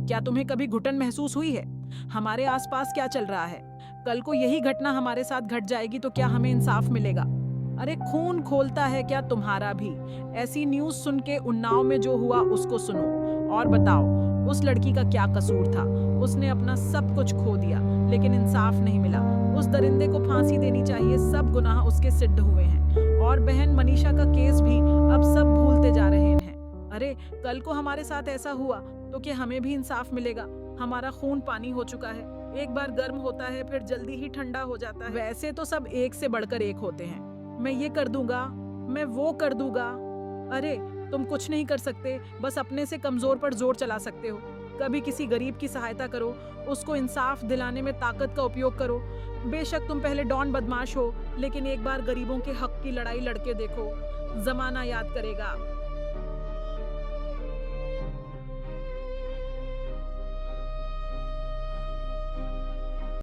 क्या तुम्हें कभी घुटन महसूस हुई है? हमारे आसपास क्या चल रहा है? कल को यही घटना हमारे साथ घट जाएगी तो क्या हमें इंसाफ मिलेगा? अरे खून खोलता है क्या तुम्हारा भी? ऐसी न्यूज़ सुन के उन्नाव में जो हुआ उसको सुनो और बताओ उस लड़की का क्या कसूर था? उसने अपना सब कुछ खो दिया लेकिन इंसाफ नहीं मिला। उस दरिंदे को फांसी देनी चाहिए, सब गुनाह उसके सिद्ध हुए हैं। और बहन मनीषा का केस भी अब सब भूलते जा रहे हैं। अरे कल को हमारे साथ ऐसा हुआ तो क्या हमें भी इंसाफ मिलेगा? हमारा खून पानी हो चुका है, एक बार गर्म होता है फिर जल्दी ही ठंडा हो जाता है। वैसे तो सब एक से बढ़कर एक होते हैं, मैं ये कर दूंगा, मैं वो कर दूंगा। अरे तुम कुछ नहीं कर सकते, बस अपने से कमजोर पर जोर चला सकते हो। कभी किसी गरीब की सहायता करो, उसको इंसाफ दिलाने में ताकत का उपयोग करो। बेशक तुम पहले डॉन बदमाश हो, लेकिन एक बार गरीबों के हक की लड़ाई लड़के देखो, जमाना याद करेगा।